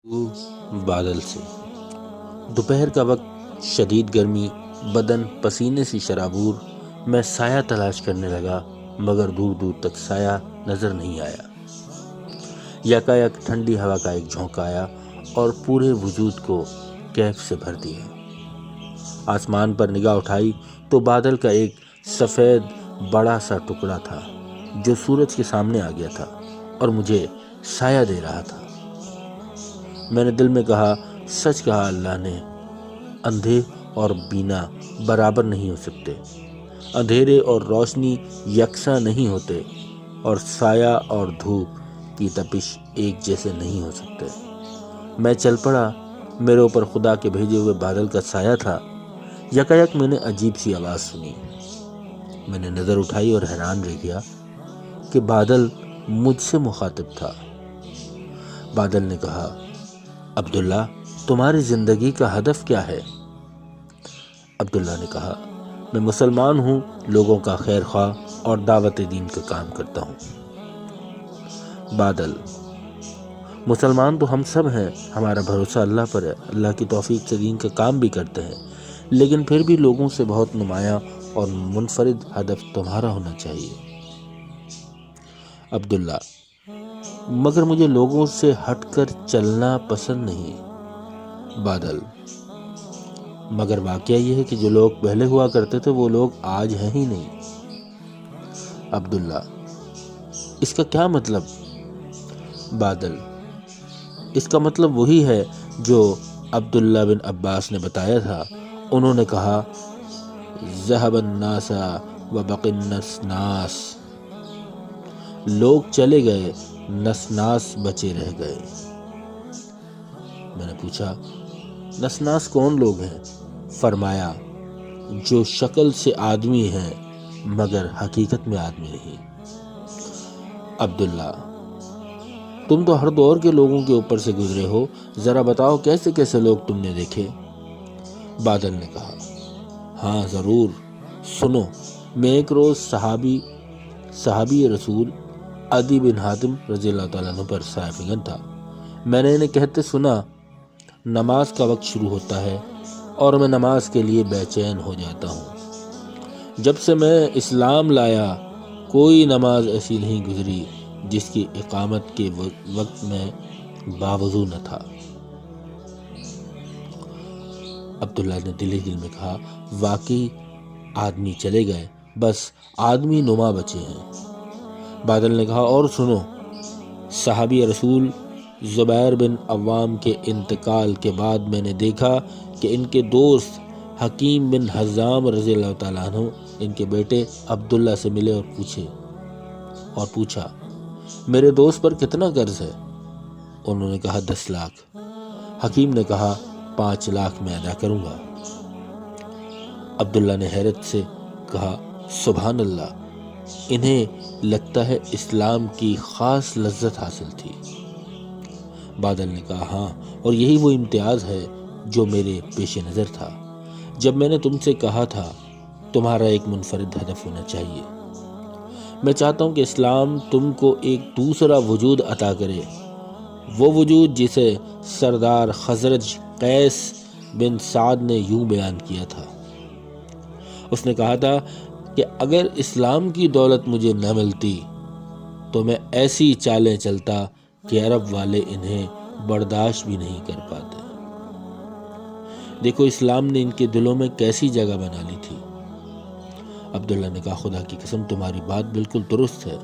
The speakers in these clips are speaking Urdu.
بادل سے دوپہر کا وقت، شدید گرمی، بدن پسینے سے شرابور۔ میں سایہ تلاش کرنے لگا مگر دور دور تک سایہ نظر نہیں آیا۔ یکایک ٹھنڈی ہوا کا ایک جھونکا آیا اور پورے وجود کو کیف سے بھر دیا۔ آسمان پر نگاہ اٹھائی تو بادل کا ایک سفید بڑا سا ٹکڑا تھا جو سورج کے سامنے آ گیا تھا اور مجھے سایہ دے رہا تھا۔ میں نے دل میں کہا، سچ کہا اللہ نے، اندھے اور بینا برابر نہیں ہو سکتے، اندھیرے اور روشنی یکساں نہیں ہوتے، اور سایہ اور دھوپ کی تپش ایک جیسے نہیں ہو سکتے۔ میں چل پڑا، میرے اوپر خدا کے بھیجے ہوئے بادل کا سایہ تھا۔ یکایک میں نے عجیب سی آواز سنی۔ میں نے نظر اٹھائی اور حیران رہ گیا کہ بادل مجھ سے مخاطب تھا۔ بادل نے کہا، عبداللہ، تمہاری زندگی کا ہدف کیا ہے؟ عبداللہ نے کہا، میں مسلمان ہوں، لوگوں کا خیر خواہ اور دعوت دین کا کام کرتا ہوں۔ بادل، مسلمان تو ہم سب ہیں، ہمارا بھروسہ اللہ پر ہے، اللہ کی توفیق سے دین کا کام بھی کرتے ہیں، لیکن پھر بھی لوگوں سے بہت نمایاں اور منفرد ہدف تمہارا ہونا چاہیے۔ عبداللہ، مگر مجھے لوگوں سے ہٹ کر چلنا پسند نہیں۔ بادل، مگر واقعہ یہ ہے کہ جو لوگ پہلے ہوا کرتے تھے وہ لوگ آج ہیں ہی نہیں۔ عبداللہ، اس کا کیا مطلب؟ بادل، اس کا مطلب وہی ہے جو عبداللہ بن عباس نے بتایا تھا۔ انہوں نے کہا، ذهب الناس وبقي الناس، لوگ چلے گئے، نسناس بچے رہ گئے۔ میں نے پوچھا، نسناس کون لوگ ہیں؟ فرمایا، جو شکل سے آدمی ہیں مگر حقیقت میں آدمی نہیں۔ عبداللہ، تم تو ہر دور کے لوگوں کے اوپر سے گزرے ہو، ذرا بتاؤ کیسے کیسے لوگ تم نے دیکھے؟ بادل نے کہا، ہاں ضرور، سنو۔ میں ایک روز صحابی رسول عدی بن حاتم رضی اللہ تعالیٰ عنہ پر سایہ فگن تھا۔ میں نے انہیں کہتے سنا، نماز کا وقت شروع ہوتا ہے اور میں نماز کے لیے بے چین ہو جاتا ہوں۔ جب سے میں اسلام لایا کوئی نماز ایسی نہیں گزری جس کی اقامت کے وقت میں باوضو نہ تھا۔ عبداللہ نے دل ہی دل میں کہا، واقعی آدمی چلے گئے، بس آدمی نما بچے ہیں۔ بادل نے کہا، اور سنو، صحابی رسول زبیر بن عوام کے انتقال کے بعد میں نے دیکھا کہ ان کے دوست حکیم بن حزام رضی اللہ تعالیٰ عنہ ان کے بیٹے عبداللہ سے ملے اور پوچھا، میرے دوست پر کتنا قرض ہے؟ انہوں نے کہا، 10 لاکھ۔ حکیم نے کہا، 5 لاکھ میں ادا کروں گا۔ عبداللہ نے حیرت سے کہا، سبحان اللہ، انہیں لگتا ہے اسلام کی خاص لذت حاصل تھی۔ بادل نے کہا، ہاں، اور یہی وہ امتیاز ہے جو میرے پیش نظر تھا جب میں نے تم سے کہا تھا تمہارا ایک منفرد ہدف ہونا چاہیے۔ میں چاہتا ہوں کہ اسلام تم کو ایک دوسرا وجود عطا کرے، وہ وجود جسے سردار خزرج قیس بن سعد نے یوں بیان کیا تھا۔ اس نے کہا تھا کہ اگر اسلام کی دولت مجھے نہ ملتی تو میں ایسی چالیں چلتا کہ عرب والے انہیں برداشت بھی نہیں کر پاتے۔ دیکھو اسلام نے ان کے دلوں میں کیسی جگہ بنا لی تھی۔ عبداللہ نے کہا، خدا کی قسم تمہاری بات بالکل درست ہے۔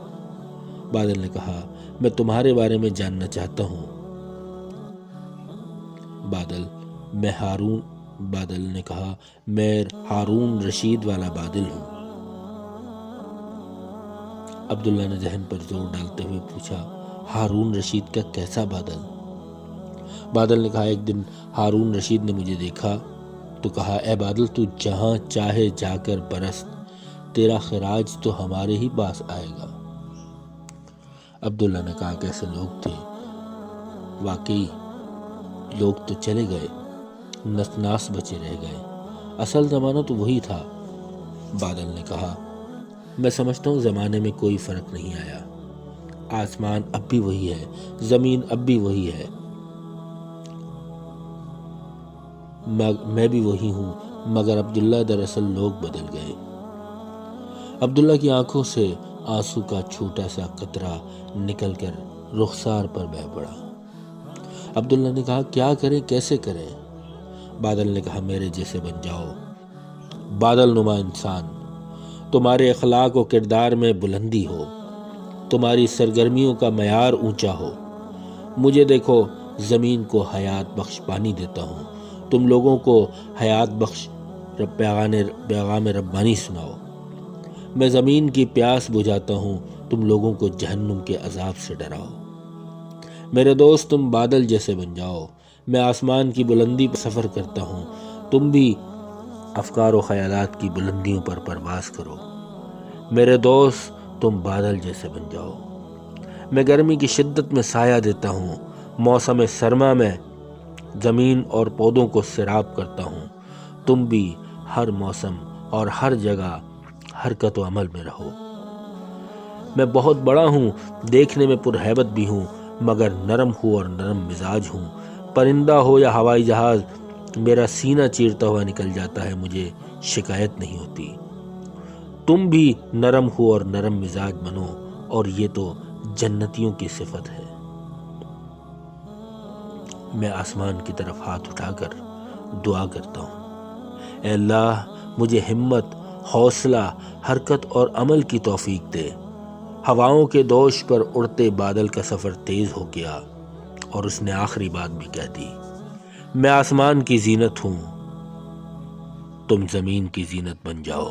بادل نے کہا، میں تمہارے بارے میں جاننا چاہتا ہوں۔ بادل نے کہا، میں ہارون رشید والا بادل ہوں۔ عبداللہ نے ذہن پر زور ڈالتے ہوئے پوچھا، ہارون رشید کا کیسا بادل؟ بادل نے کہا، ایک دن ہارون رشید نے مجھے دیکھا تو کہا، اے بادل، تو جہاں چاہے جا کر برس، تیرا خراج تو ہمارے ہی پاس آئے گا۔ عبداللہ نے کہا، کیسے لوگ تھے؟ واقعی لوگ تو چلے گئے، نسناس بچے رہ گئے، اصل زمانہ تو وہی تھا۔ بادل نے کہا، میں سمجھتا ہوں زمانے میں کوئی فرق نہیں آیا، آسمان اب بھی وہی ہے، زمین اب بھی وہی ہے، میں بھی وہی ہوں، مگر عبداللہ دراصل لوگ بدل گئے۔ عبداللہ کی آنکھوں سے آنسو کا چھوٹا سا قطرہ نکل کر رخسار پر بہہ پڑا۔ عبداللہ نے کہا کیا کریں، کیسے کریں؟ بادل نے کہا میرے جیسے بن جاؤ، بادل نما انسان، تمہارے اخلاق و کردار میں بلندی ہو، تمہاری سرگرمیوں کا معیار اونچا ہو۔ مجھے دیکھو، زمین کو حیات بخش پانی دیتا ہوں، تم لوگوں کو حیات بخش پیغام ربانی سناؤ۔ میں زمین کی پیاس بجھاتا ہوں، تم لوگوں کو جہنم کے عذاب سے ڈراؤ۔ میرے دوست تم بادل جیسے بن جاؤ، میں آسمان کی بلندی پر سفر کرتا ہوں، تم بھی افکار و خیالات کی بلندیوں پر پرواز کرو۔ میرے دوست تم بادل جیسے بن جاؤ، میں گرمی کی شدت میں سایہ دیتا ہوں، موسم سرما میں زمین اور پودوں کو سیراب کرتا ہوں، تم بھی ہر موسم اور ہر جگہ حرکت و عمل میں رہو۔ میں بہت بڑا ہوں، دیکھنے میں پرہیبت بھی ہوں، مگر نرم ہوں اور نرم مزاج ہوں۔ پرندہ ہو یا ہوائی جہاز، میرا سینہ چیرتا ہوا نکل جاتا ہے، مجھے شکایت نہیں ہوتی۔ تم بھی نرم ہو اور نرم مزاج بنو، اور یہ تو جنتیوں کی صفت ہے۔ میں آسمان کی طرف ہاتھ اٹھا کر دعا کرتا ہوں، اے اللہ مجھے ہمت، حوصلہ، حرکت اور عمل کی توفیق دے۔ ہواؤں کے دوش پر اڑتے بادل کا سفر تیز ہو گیا اور اس نے آخری بات بھی کہہ دی، میں آسمان کی زینت ہوں، تم زمین کی زینت بن جاؤ۔